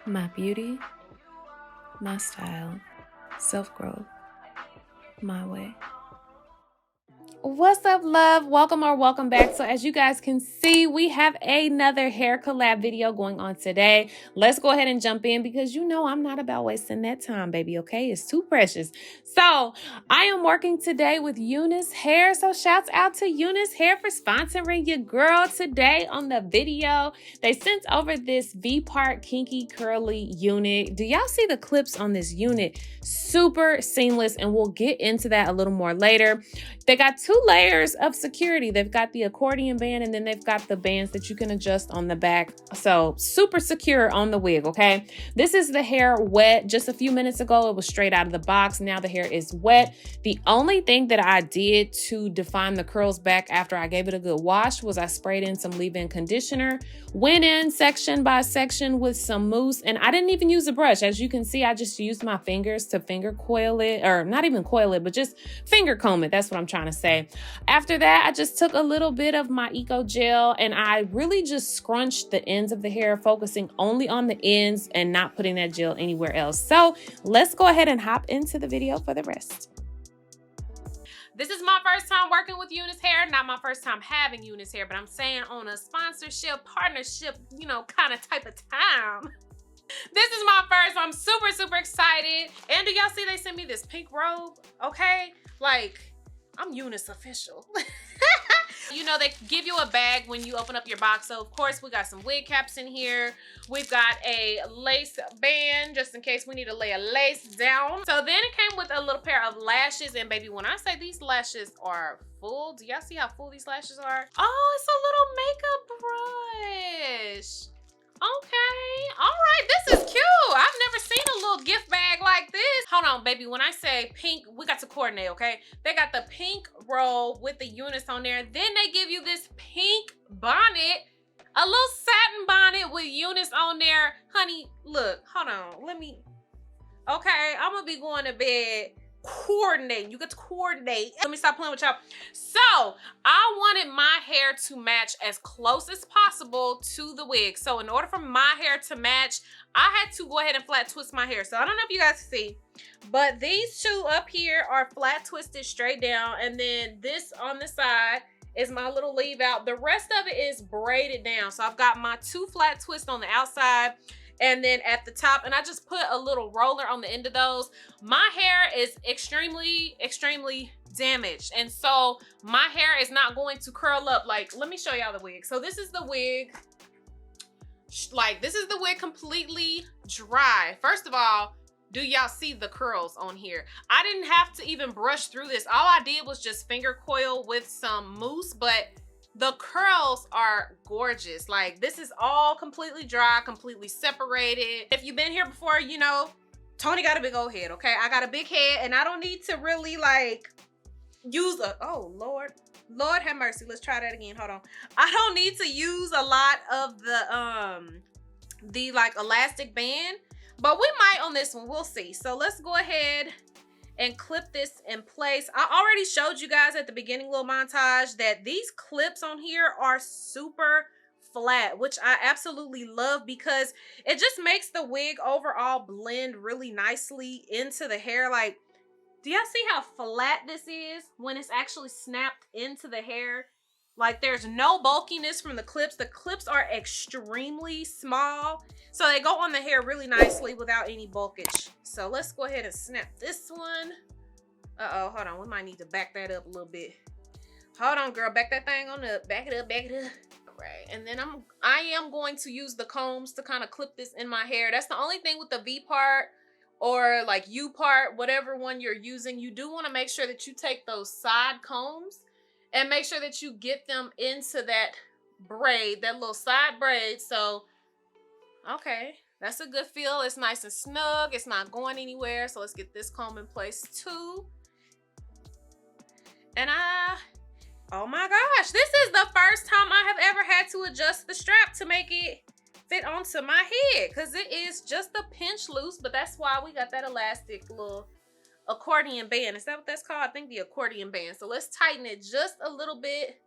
My beauty, my style, self-growth, my way. What's up, love? Welcome or welcome back. So as you guys can see, we have another hair collab video going on today. Let's go ahead and jump in because you know I'm not about wasting that time, baby, okay? It's too precious. So I am working today with Unice Hair. So shouts out to Unice Hair for sponsoring your girl today on the video. They sent over this V-part kinky curly unit. Do y'all see the clips on this unit? Super seamless, and we'll get into that a little more later. They got two layers of security. They've got the accordion band, and then they've got the bands that you can adjust on the back. So super secure on the wig, okay? This is the hair wet. Just a few minutes ago, it was straight out of the box. Now the hair is wet. The only thing that I did to define the curls back after I gave it a good wash was I sprayed in some leave-in conditioner, went in section by section with some mousse, and I didn't even use a brush. As you can see, I just used my fingers to finger coil it, or not even coil it, but just finger comb it. That's what I'm trying to say. After that, I just took a little bit of my Eco Gel and I really just scrunched the ends of the hair, focusing only on the ends and not putting that gel anywhere else. So let's go ahead and hop into the video for the rest. This is my first time working with Unice Hair, not my first time having Unice Hair, but I'm saying on a sponsorship, partnership, you know, kind of type of time. This is my first. I'm super excited. And do y'all see they sent me this pink robe? Okay, like I'm Unice official. You know, they give you a bag when you open up your box. So of course we got some wig caps in here. We've got a lace band just in case we need to lay a lace down. So then it came with a little pair of lashes. And baby, when I say these lashes are full, do y'all see how full these lashes are? Oh, it's a little makeup brush. Okay, all right, this is cute. I've never seen a little gift bag like this. Hold on, baby, when I say pink, we got to coordinate, okay? They got the pink robe with the Unice on there. Then they give you this pink bonnet, a little satin bonnet with Unice on there. Honey, look, hold on, okay, I'm gonna be going to bed coordinating. You get to coordinate. Let me stop playing with y'all. So I wanted my hair to match as close as possible to the wig. So in order for my hair to match, I had to go ahead and flat twist my hair. So I don't know if you guys can see, but these two up here are flat twisted straight down, and then this on the side is my little leave out. The rest of it is braided down. So I've got my two flat twists on the outside and then at the top, and I just put a little roller on the end of those. My hair is extremely damaged, and so my hair is not going to curl up. Like, let me show y'all the wig. So this is the wig. Like, this is the wig completely dry. First of all, do y'all see the curls on here? I didn't have to even brush through this. All I did was just finger coil with some mousse, but the curls are gorgeous. Like, this is all completely dry, completely separated. If you've been here before, you know, Toni got a big old head, okay? I got a big head, and I don't need to really, like, use a, oh, Lord have mercy. Let's try that again, hold on. I don't need to use a lot of the like elastic band, but we might on this one, we'll see. So let's go ahead and clip this in place. I already showed you guys at the beginning little montage that these clips on here are super flat, which I absolutely love because it just makes the wig overall blend really nicely into the hair. Like, do y'all see how flat this is when it's actually snapped into the hair? Like, there's no bulkiness from the clips. The clips are extremely small, so they go on the hair really nicely without any bulkage. So let's go ahead and snap this one. Uh-oh, hold on. We might need to back that up a little bit. Hold on, girl. Back that thing on up. Back it up, back it up. All right, and then I am going to use the combs to kind of clip this in my hair. That's the only thing with the V part or like U part, whatever one you're using. You do want to make sure that you take those side combs and make sure that you get them into that braid, that little side braid. So, okay, that's a good feel. It's nice and snug. It's not going anywhere. So let's get this comb in place too. And oh my gosh, this is the first time I have ever had to adjust the strap to make it fit onto my head, because it is just a pinch loose, but that's why we got that elastic little accordion band. Is that what that's called? I think the accordion band. So let's tighten it just a little bit.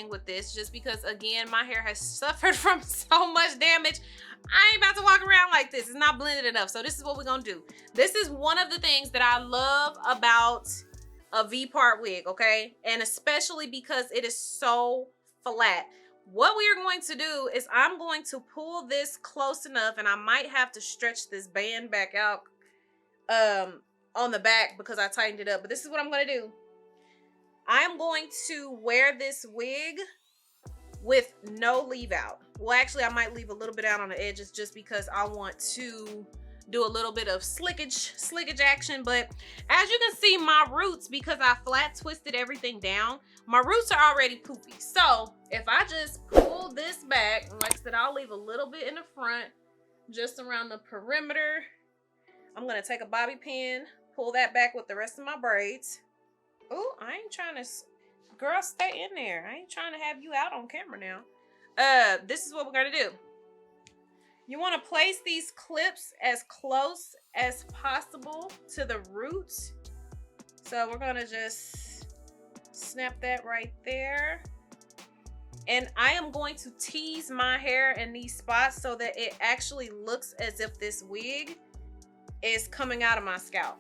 cautioning with this just because, again, my hair has suffered from so much damage. I ain't about to walk around like this. It's not blended enough. So this is what we're gonna do. This is one of the things that I love about a V-part wig, okay? And especially because it is so flat. What we are going to do is I'm going to pull this close enough, and I might have to stretch this band back out on the back because I tightened it up. But this is what I'm gonna do. I am going to wear this wig with no leave out. Well, actually, I might leave a little bit out on the edges just because I want to do a little bit of slickage action. But as you can see, my roots, because I flat twisted everything down, my roots are already poofy. So if I just pull this back, like I said, I'll leave a little bit in the front, just around the perimeter. I'm gonna take a bobby pin, pull that back with the rest of my braids. Oh, I ain't trying to, girl, stay in there. I ain't trying to have you out on camera now. This is what we're gonna do. You want to place these clips as close as possible to the roots. So we're gonna just snap that right there. And I am going to tease my hair in these spots so that it actually looks as if this wig is coming out of my scalp.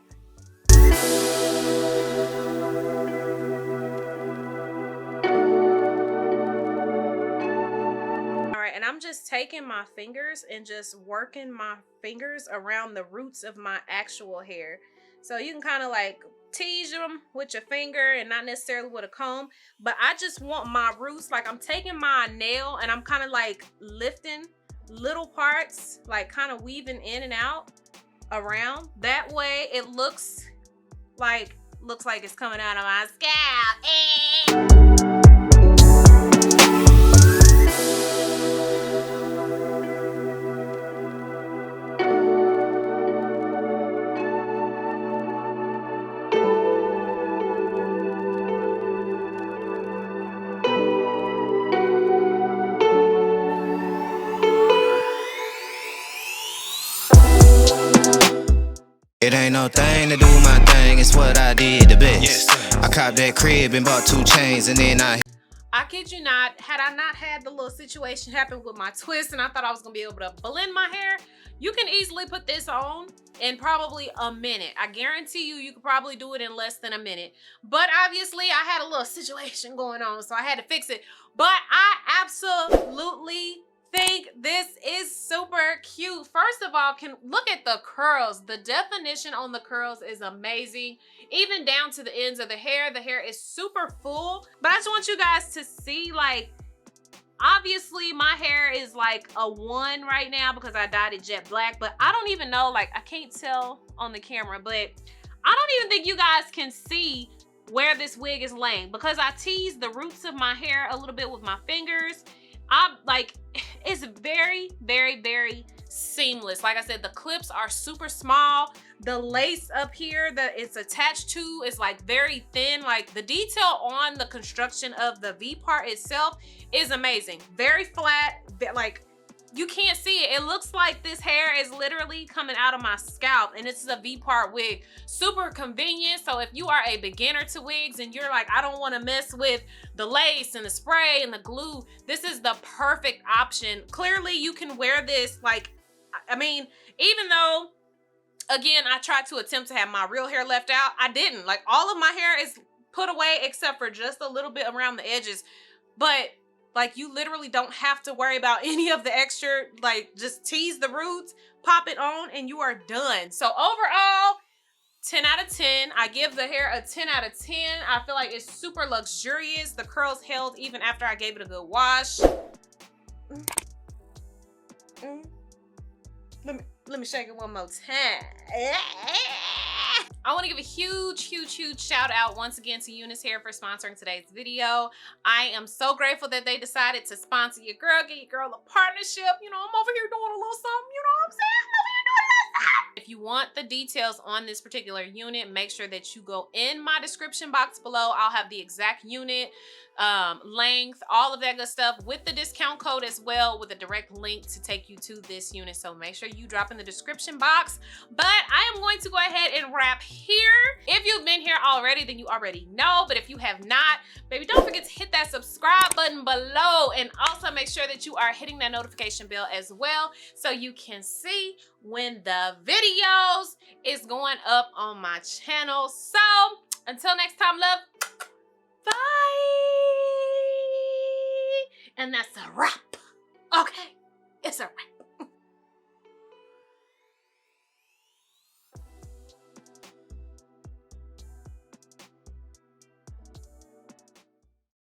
And I'm just taking my fingers and just working my fingers around the roots of my actual hair. So you can kind of like tease them with your finger and not necessarily with a comb, but I just want my roots, like I'm taking my nail and I'm kind of like lifting little parts, like kind of weaving in and out around. That way it looks like it's coming out of my scalp. It ain't no thing to do my thing, it's what I did the best. Yes. I copped that crib and bought 2 chains and then I kid you not, had I not had the little situation happen with my twist and I thought I was gonna be able to blend my hair, you can easily put this on in probably a minute. I guarantee you could probably do it in less than a minute. But obviously I had a little situation going on, so I had to fix it. But I absolutely think this is super cute. First of all, look at the curls. The definition on the curls is amazing, even down to the ends of the hair. The hair is super full, but I just want you guys to see, like, obviously my hair is like a 1 right now because I dyed it jet black, but I don't even know, like, I can't tell on the camera, but I don't even think you guys can see where this wig is laying because I teased the roots of my hair a little bit with my fingers. I'm like, it's very, very, very seamless. Like I said, the clips are super small. The lace up here that it's attached to is like very thin. Like the detail on the construction of the V part itself is amazing. Very flat, like you can't see it. It looks like this hair is literally coming out of my scalp, and this is a V-part wig. Super convenient. So if you are a beginner to wigs and you're like, I don't want to mess with the lace and the spray and the glue, this is the perfect option. Clearly you can wear this, like, I mean, even though, again, I tried to attempt to have my real hair left out, I didn't. Like, all of my hair is put away except for just a little bit around the edges. But like, you literally don't have to worry about any of the extra. Like, just tease the roots, pop it on, and you are done. So overall, 10 out of 10. I give the hair a 10 out of 10. I feel like it's super luxurious. The curls held even after I gave it a good wash. Let me shake it one more time. I want to give a huge shout out once again to Unice Hair for sponsoring today's video. I am so grateful that they decided to sponsor your girl, get your girl a partnership. You know, I'm over here doing a little something, you know what I'm saying? I'm over here doing a little something. If you want the details on this particular unit, make sure that you go in my description box below. I'll have the exact unit, length, all of that good stuff with the discount code as well, with a direct link to take you to this unit. So make sure you drop in the description box. But I am going to go ahead and wrap here. If you've been here already, then you already know. But if you have not, baby, don't forget to hit that subscribe button below, and also make sure that you are hitting that notification bell as well, so you can see when the videos is going up on my channel. So until next time, love, bye. And that's a wrap. Okay, it's a wrap.